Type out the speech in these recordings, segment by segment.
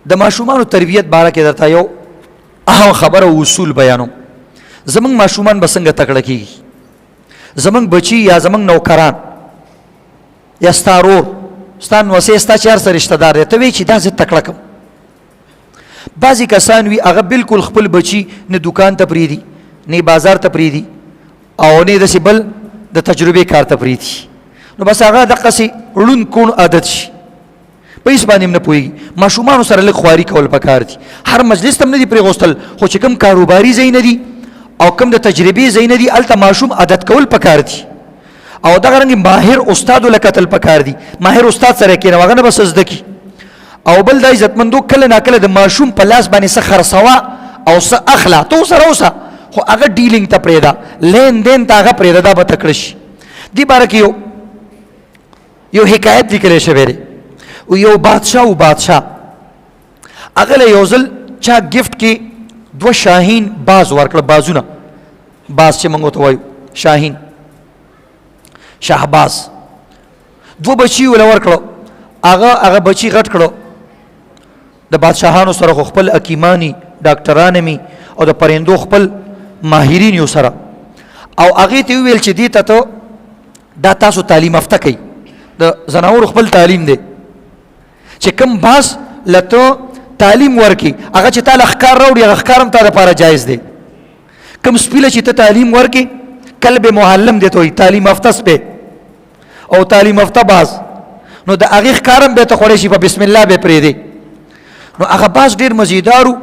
د ماشومانو تربیت باره کې درته یو اهم خبره او اصول بیانوم. زمونږ ماشومان به څنګه تکړه کېږي؟ زمونږ بچي یا زمونږ نوکران یا ستا رور ستا نوسې ستا چې هر څه رشته دار دی، ته وایې چې دا زه تکړه کړم. بعضې کسان وي هغه بالکل خپل بچي نه دوکان ته پرېږدي، نه بازار ته پرېږدي، او نه داسې بل د تجربې کار ته پرېږدي. نو بس هغه دقسې ړوند کوڼ عادت شي، په هېڅ باندې هم نه پوهېږي. ماشومانو سره لږ خواري کول پکار دي. هر مجلس ته هم نه دي پرېغوستل، خو چې کوم کاروباري ځای نه دي او کوم د تجربې ځای نه دي هلته ماشوم عادت کول پکار دي. او دغه رنګې ماهر استاد له کتل پکار دي. ماهر استاد سره کښېنه، هغه نه به څه زده کړي. او بل دا عزتمندو کله ناکله د ماشوم په لاس باندې څه خرڅوه او څه اخله، ته ورسره اوسه، خو هغه ډیلینګ ته پرېږده، لین دین ته هغه پرېږده، دا به تکړه شي. دې باره کې یو حکایت لیکلی شوی دی. یو بادشاه هغه له یو ځل چا ګفټ کې 2 شاهین باز ورکړه، بازونه، باز چې موږ ورته وایو شاهین، شهباز. 2 بچي ول ورکړه. هغه بچي غټ کړو. د بادشاهانو سره خو خپل حکیمانی ډاکټران می او د پرندو خپل ماهرین یو سره، او هغې ته وویل چې دې ته ته دا تاسو تعلیم یافته کوي، د زناورو خپل تعلیم دی، چې کوم باز له ته تعلیم ورکړي هغه چې تا له ښکار راوړي هغه ښکار هم تا دپاره جایز دی. کوم سپي له چې ته تعلیم ورکړي، کلب معلم دی ته وایي، تعلیم یافته سپی او تعلیم یافته باز، نو د هغې ښکار هم به ته خوړی شي، په بسم الله به پرېږدې. نو هغه باز ډېر مزیدار و.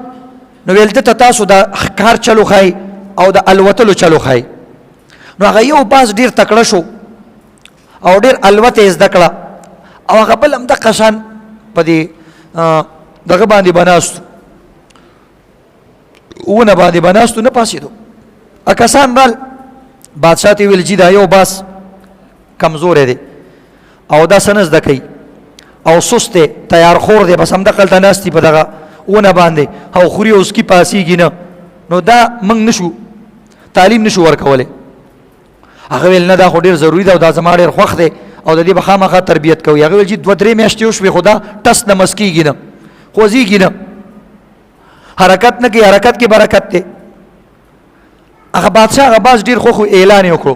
نو ویل ده ته تاسو د ښکار چلو ښایي او د الوتلو چلو ښایي. نو هغه یو باز ډېر تکړه شو او ډېر الوته یې زده کړه، او هغه بل همدغه شان په دې دغه باندې به ناستو، ونه باندې به ناستو، نه پاسېدو. کسان رال بادشاه ته یې ویل چې دا یو باز کمزوری دی او دا څه نه زده کوي او سست دی، تیار خور دی، بس همدغه هلته ناست دي په دغه ونه باندې او خوري او سکي پاسېږي نه، نو دا موږ نشو تعلیم نشو ورکولی. هغه ویل نه دا خو ډېر ضروري ده او دا زما ډېر خوښ دی او د دې به خامخا تربیت کوي. هغه ویل چې 2-3 میاشتې وشوې خو دا ټس نه مس کېږي نه، خوځېږي نه، حرکت نه کوي، حرکت کې برکت دی. هغه بادشاه هغه باز ډېر خوښ و، اعلان یې وکړو،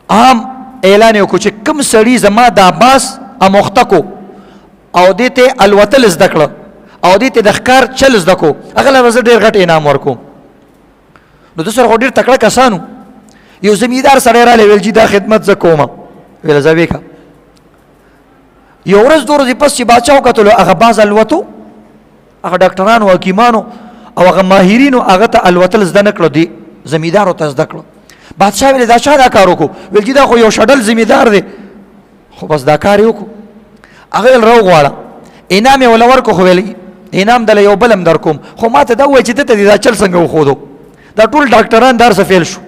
عام اعلان یې وکړو چې کوم سړي زما دا باز اموخته کو او دې ته الوتل زده کړه او دې ته د ښکار چل زده کو، هغه له به زه ډېر غټ انعام ورکوم. نو ده سره خو ډېر تکړه کسانو. یو زمیندار سړی رالی، ویل چې دا خدمت زه کومه. ویل ځه ویې کړه. یو ورځ 2 ورځې پس چې باچا وکتلو هغه باز الوتو، هغه ډاکټرانو حکیمانو او هغه ماهرینو هغه ته الوتل زده نه کړو، دې زمیندارو ته زده کړو. بادشاه ویل دا چا دا کار وکړو؟ ویل چې دا خو یو شډل زمیندار دی، خو بس دا کار یې وکړو. هغه ویل راوغواړه، انعام یې وله ورکړو، خو ویل انعام دله یو بل هم در کوم، خو ما ته دا ووایه چې ده ته دې دا چل څنګه وښودو؟ دا ټول ډاکټران دا څه فیل شو.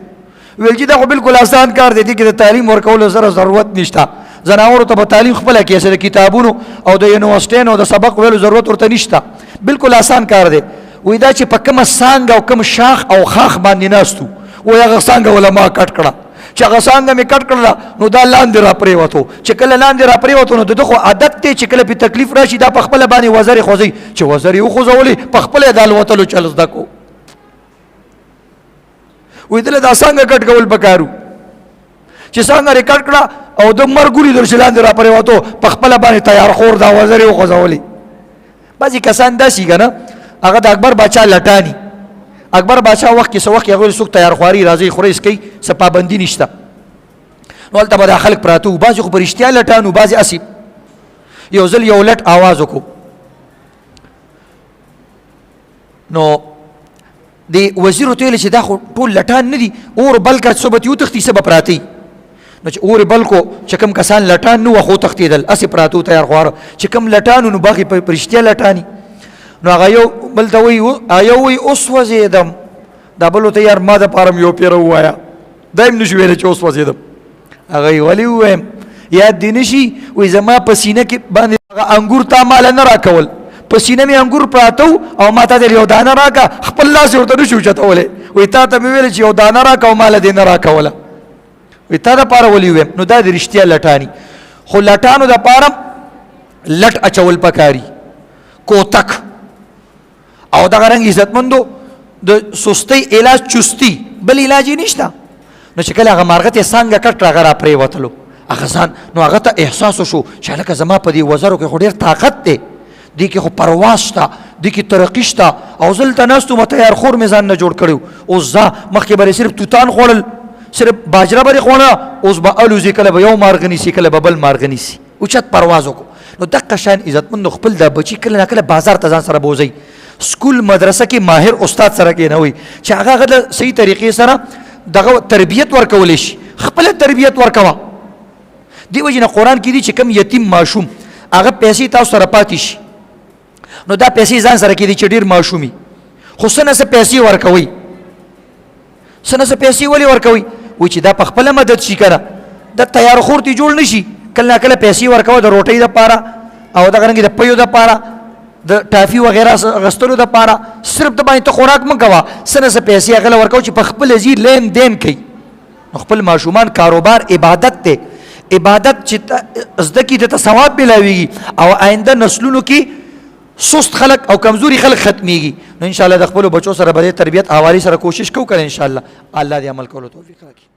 ویل چې دا خو بالکل آسان کار دی، دې کې د تعلیم ورکولو سره ضرورت نشته، زناورو ته به تعلیم خپله کېږي، د کتابونو او د یونیورسټیانو او د سبق ویلو ضرورت ورته نشته، بالکل آسان کار دی. وایي دا چې په کومه څانګه او کوم شاخ او خاخ باندې ناستو، وایي هغه څانګه وله ما کټ کړه، چې هغه څانګه مې کټ کړله نو دا لاندې را پرېوتو، چې کله لاندې را پرېوتو نو د ده خو عادت دی چې کله پې تکلیف راشي دا په خپله باندې وزرې خوځوي، چې وزرې وخوځولې په خپله یې د الوتلو چل زده کو. وایي دله دا څانګه کټ کول پکار و، چې څانګه یې کټ کړه او د مرګ ولیدل چې لاندې را پرېوتو، په خپله باندې تیار خور دا وزرې وخوځولې. بعضې کسان داسې که نه، هغه د اکبر باچا لټاني. اکبر باچا وخت کې څه وخت هغه څوک تیار خواري راځي خورئ څکئ، څه پابندي نشته. نو هلته به دا خلک پراته وو، بعضې خو په رښتیا لټان وو، بعضې اسې. یو ځل یو لټ آواز وکړو، نو د وزیر ورته ویل چې دا خو ټول لټان نه دي، اور بل کړه څه به ترې وتښتي څه به پراته. نو چې اور یې بل کو، چې کوم کسان لټان نه وه خو وتښتېدل، اسې پراته وو تیار خواره، چې کوم لټان وو نو باقي په رښتیا لټاني. نو هغه یو بل ته وایي، یو وایي اوس وځېدم، دا بل ورته یار ما دپاره م یو پیره ووایه، دا هم نه شو ویلی چې اوس وځېدم. هغه یې ولې ووایم؟ یاد دې نه شي؟ وایي زما په سینه کې باندې هغه انګور تا ماله نه راکول، په سینه مې انګور پراته وو او ما ته دې یو دانه راکړه، خپل لاس یې ورته نه شو اوچتولی. وایي تا ته مې ویل چې یو دانه راکړه او ماله دې نه راکوله. وایي تا دپاره ولې ووایم؟ نو دا د رښتیا لټاني. خو لټانو دپاره لټ اچول پکاري، کوتک او دغه رنګ عزتمندو د سستی علاج چستی بل علاج یې نشته. نو چې کله هغه مارغه ته څنګه کټ هغه را پرېوتلو هغه ځان نو هغه ته احساس وشو چې هلکه زما په دې وزرو کې خو ډېر طاقت دی، دې کې خو پرواز شته، دې کې ترقي شته، او زه دلته ناست وم تیارخور مې ځان نه جوړ کړی. اوس ځه مخکې به صرف توتان خوړل، صرف باجره به یې خوړله، اوس به الوزي، کله به یو مارغه نیسي کله به بل مارغه نیسي، اوچت پرواز وکړو. نو دقه شان عزتمندو خپل دا بچي کله نه کله بازار ته ځان سره بوځئ، سکول مدرسه کې ماهر استاد سره کېنوئ چې هغه د صحیح طریقې سره دغه تربیت ورکولی شي، خپله تربیت ورکوه. دې وجې نه قرآن کې دي چې کوم یتیم ماشوم هغه پیسې تاسو سره پاتې شي، نو دا پیسې ځان سره کېدي چې ډېر ماشومي، خو څه نه څه پیسې ورکوئ. څه نه څه پیسې ولې ورکوئ؟ وایي چې دا په خپله مدد شي که نه، دا تیار خور تی جوړ نه شي. کله نه کله پیسې ورکوه د روټۍ دپاره او دغه رنګې د پیو دپاره، د ټافي وغیره اخیستلو دپاره، صرف د باندې ته خوراک مه کوه، څه نه څه پیسې هغه له ورکوه چې په خپله ځي لین دین کوي. نو خپل ماشومان کاروبار عبادت دی، عبادت چې زده کړي دته ثواب میلاویږي او آینده نسلونو کې سست خلق او کمزوري خلق ختمیږي. نو انشاءالله د خپلو بچو سره به د تربیت حوالې سره کوشش کوو که انشاءالله الله دې عمل کولو توفیق راکړي.